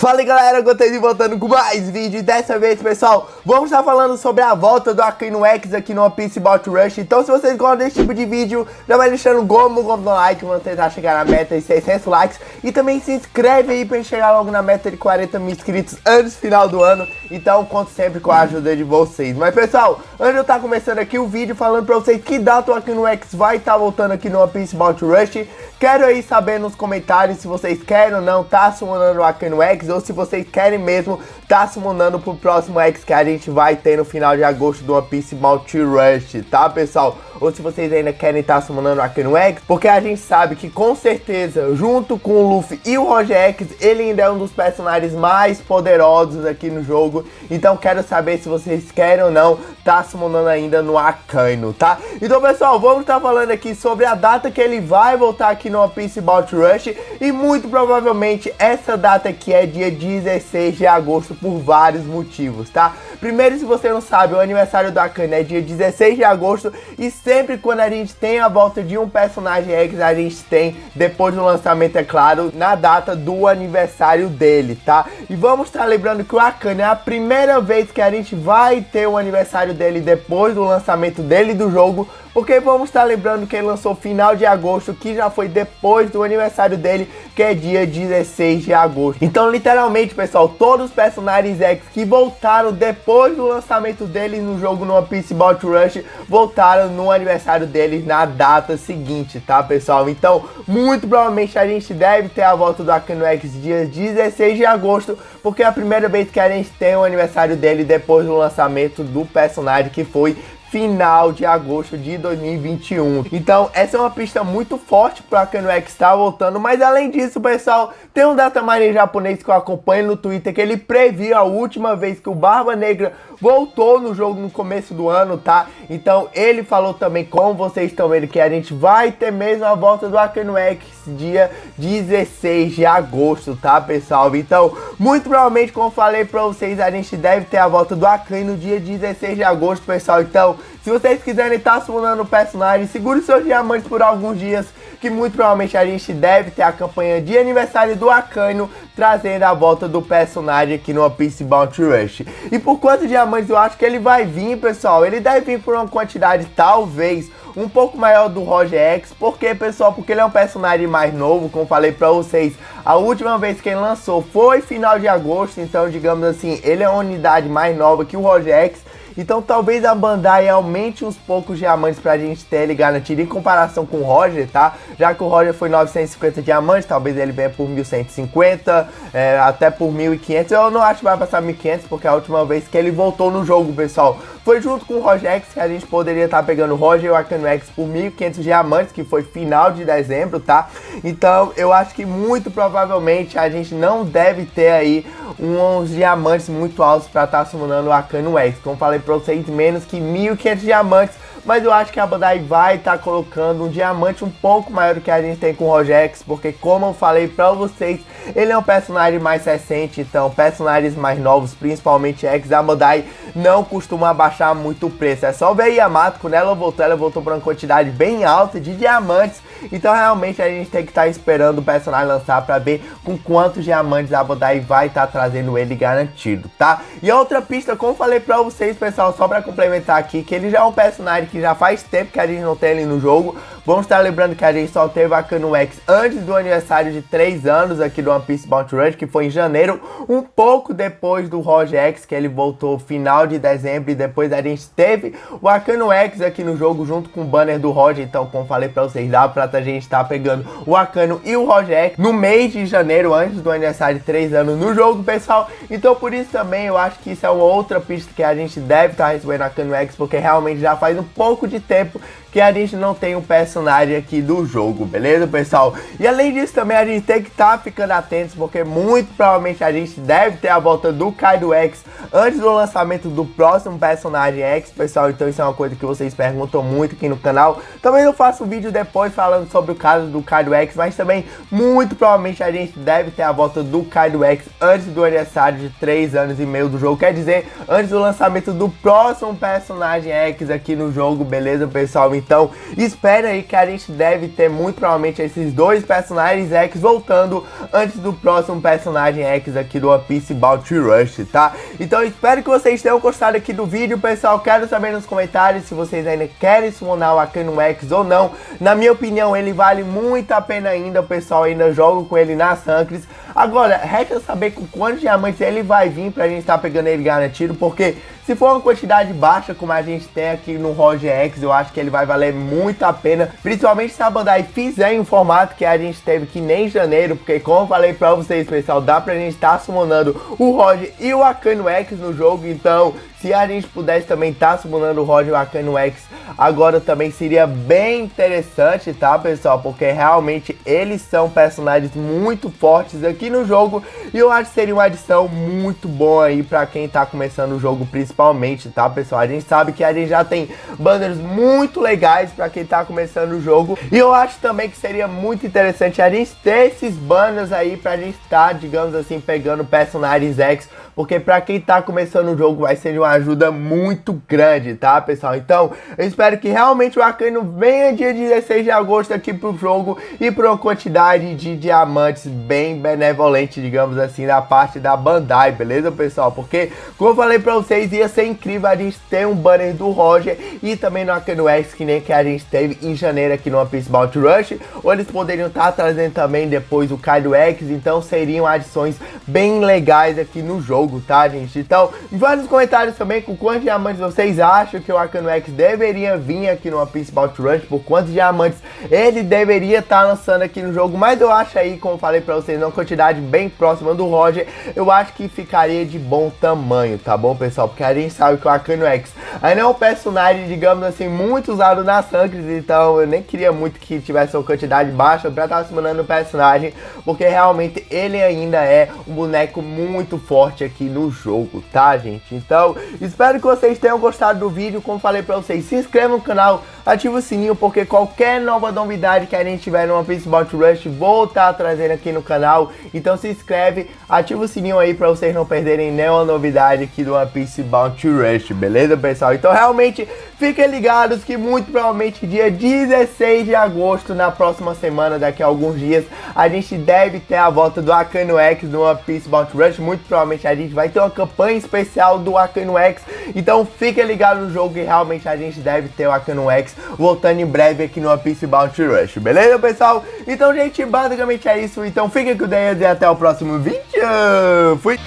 Fala aí galera, Gotenzinho voltando com mais vídeo e dessa vez, pessoal, vamos estar falando sobre a volta do Akainu X aqui no One Piece Bounty Rush. Então se vocês gostam desse tipo de vídeo, já vai deixando o gomo no like, vamos tentar chegar na meta de 600 likes. E também se inscreve aí pra gente chegar logo na meta de 40 mil inscritos antes do final do ano. Então conto sempre com a ajuda de vocês. Mas pessoal, antes de eu estar começando aqui o vídeo falando pra vocês que data o Akainu X vai estar voltando aqui no One Piece Bounty Rush, quero aí saber nos comentários se vocês querem ou não tá summonando o Akainu X, ou se vocês querem mesmo tá summonando pro próximo X que a gente vai ter no final de agosto do One Piece Bounty Rush, tá pessoal? Ou se vocês ainda querem tá summonando o Akainu X, porque a gente sabe que com certeza, junto com o Luffy e o Roger X, ele ainda é um dos personagens mais poderosos aqui no jogo. Então quero saber se vocês querem ou não tá summonando ainda no Akainu, tá? Então pessoal, vamos estar falando aqui sobre a data que ele vai voltar aqui no One Piece Bounty Rush. E muito provavelmente essa data aqui é dia 16 de agosto por vários motivos, tá? Primeiro, se você não sabe, o aniversário do Akainu é dia 16 de agosto. E sempre quando a gente tem a volta de um personagem X, a gente tem, depois do lançamento, é claro, na data do aniversário dele, tá? E vamos estar lembrando que o Akainu é a primeira vez que a gente vai ter o aniversário dele depois do lançamento dele do jogo, porque vamos estar lembrando que ele lançou final de agosto, que já foi depois do aniversário dele, que é dia 16 de agosto. Então, literalmente, pessoal, todos os personagens X que voltaram depois do lançamento deles no jogo no One Piece Bounty Rush, voltaram no aniversário deles na data seguinte, tá, pessoal? Então, muito provavelmente a gente deve ter a volta do Akainu X dia 16 de agosto, porque é a primeira vez que a gente tem o aniversário dele depois do lançamento do personagem, que foi final de agosto de 2021. Então essa é uma pista muito forte para o Akainu X estar voltando. Mas além disso, pessoal, tem um dataminer japonês que eu acompanho no Twitter, que ele previu a última vez que o Barba Negra voltou no jogo no começo do ano, tá? Então ele falou também, como vocês estão vendo, que a gente vai ter mesmo a volta do Akainu X dia 16 de agosto, tá, pessoal? Então, muito provavelmente, como eu falei pra vocês, a gente deve ter a volta do Akainu no dia 16 de agosto, pessoal. Então, se vocês quiserem estar summonando o personagem, segure seus diamantes por alguns dias, que muito provavelmente a gente deve ter a campanha de aniversário do Akainu, trazendo a volta do personagem aqui no One Piece Bounty Rush. E por quantos diamantes eu acho que ele vai vir, pessoal? Ele deve vir por uma quantidade, talvez, um pouco maior do Roger X. Por quê, pessoal? Porque ele é um personagem mais novo, como falei pra vocês. A última vez que ele lançou foi final de agosto, então, digamos assim, ele é uma unidade mais nova que o Roger X. Então talvez a Bandai aumente uns poucos diamantes pra gente ter ele garantido em comparação com o Roger, tá? Já que o Roger foi 950 diamantes, talvez ele venha por 1150, até por 1500. Eu não acho que vai passar 1500, porque a última vez que ele voltou no jogo, pessoal, foi junto com o Roger X, que a gente poderia estar pegando o Roger e o Akainu X por 1500 diamantes, que foi final de dezembro, tá? Então eu acho que muito provavelmente a gente não deve ter aí uns diamantes muito altos para estar summonando o Akainu X. Como falei pra vocês, menos que 1500 diamantes, mas eu acho que a Bandai vai estar colocando um diamante um pouco maior do que a gente tem com o Roger X, porque como eu falei pra vocês, ele é um personagem mais recente, então personagens mais novos, principalmente X, a Bandai não costuma abaixar muito o preço. É só ver a Yamato, quando ela voltou pra uma quantidade bem alta de diamantes, então realmente a gente tem que estar esperando o personagem lançar pra ver com quantos diamantes a Bandai vai estar trazendo ele garantido, tá? E a outra pista, como falei pra vocês, pessoal, só pra complementar aqui, que ele já é um personagem que já faz tempo que a gente não tem ele no jogo. Vamos estar lembrando que a gente só teve a Akainu X antes do aniversário de 3 anos aqui do One Piece Bounty Rush, que foi em janeiro, um pouco depois do Roger X, que ele voltou final de dezembro, e depois a gente teve o Akainu X aqui no jogo junto com o banner do Roger. Então, como falei pra vocês, dá pra a gente estar pegando o Akainu e o Roger X no mês de janeiro, antes do aniversário de 3 anos no jogo, pessoal. Então, por isso também, eu acho que isso é uma outra pista que a gente deve estar recebendo a Akainu X, porque realmente já faz um pouco de tempo que a gente não tem um personagem aqui do jogo, beleza, pessoal? E além disso também a gente tem que estar ficando atentos, porque muito provavelmente a gente deve ter a volta do Kaido X antes do lançamento do próximo personagem X, pessoal. Então isso é uma coisa que vocês perguntam muito aqui no canal. Também eu faço um vídeo depois falando sobre o caso do Kaido X, mas também muito provavelmente a gente deve ter a volta do Kaido X antes do aniversário de 3 anos e meio do jogo, quer dizer, antes do lançamento do próximo personagem X aqui no jogo, beleza, pessoal? Então, espere aí aí que a gente deve ter muito provavelmente esses dois personagens X voltando antes do próximo personagem X aqui do One Piece Bounty Rush, tá? Então espero que vocês tenham gostado aqui do vídeo, pessoal. Quero saber nos comentários se vocês ainda querem summonar o Akainu X ou não. Na minha opinião, ele vale muito a pena ainda, o pessoal ainda joga com ele na Sancris. Agora, resta saber com quantos diamantes ele vai vir pra gente estar pegando ele garantido, porque se for uma quantidade baixa, como a gente tem aqui no Roger X, eu acho que ele vai valer muito a pena, principalmente se a Bandai fizer em um formato que a gente teve que nem em janeiro, porque como eu falei pra vocês, pessoal, dá pra gente estar summonando o Roger e o Akainu X no jogo. Então, se a gente pudesse também estar summonando o Roger e o Akainu X agora também seria bem interessante, tá, pessoal? Porque realmente eles são personagens muito fortes aqui no jogo e eu acho que seria uma adição muito boa aí pra quem tá começando o jogo principalmente, tá, pessoal? A gente sabe que a gente já tem banners muito legais pra quem tá começando o jogo e eu acho também que seria muito interessante a gente ter esses banners aí pra gente estar, digamos assim, pegando personagens X, porque pra quem tá começando o jogo vai ser uma ajuda muito grande, tá, pessoal? Então, eu espero que realmente o Akainu venha dia 16 de agosto aqui pro jogo e por uma quantidade de diamantes bem benevolente, digamos assim, da parte da Bandai, beleza, pessoal? Porque, como eu falei pra vocês, ia ser incrível a gente ter um banner do Roger e também no Akainu X, que nem que a gente teve em janeiro aqui no One Piece Bounty Rush, ou eles poderiam estar trazendo também depois o Kaido X, então seriam adições bem legais aqui no jogo, tá, gente? Então, me fala nos comentários também com quantos diamantes vocês acham que o Akainu X deveria vir aqui no One Piece Bounty Rush, por quantos diamantes ele deveria estar lançando aqui no jogo, mas eu acho aí, como eu falei pra vocês, uma quantidade bem próxima do Roger, eu acho que ficaria de bom tamanho, tá bom, pessoal? Porque a gente sabe que o Akainu X ainda é um personagem, digamos assim, muito usado na Sancris, então eu nem queria muito que tivesse uma quantidade baixa pra estar summonando o personagem, porque realmente ele ainda é um boneco muito forte aqui no jogo, tá, gente? Então, espero que vocês tenham gostado do vídeo. Como falei pra vocês, se inscrevam no canal, ativa o sininho, porque qualquer nova novidade que a gente tiver no One Piece Bounty Rush, vou estar trazendo aqui no canal. Então se inscreve, ativa o sininho aí pra vocês não perderem nenhuma novidade aqui do One Piece Bounty Rush, beleza, pessoal? Então realmente, fiquem ligados que muito provavelmente dia 16 de agosto, na próxima semana, daqui a alguns dias, a gente deve ter a volta do Akainu X no One Piece Bounty Rush. Muito provavelmente a gente vai ter uma campanha especial do Akainu X, então fiquem ligados no jogo e realmente a gente deve ter o Akainu X voltando em breve aqui no One Piece Bounty Rush, beleza, pessoal? Então, gente, basicamente é isso. Então fiquem com Deus e até o próximo vídeo. Fui!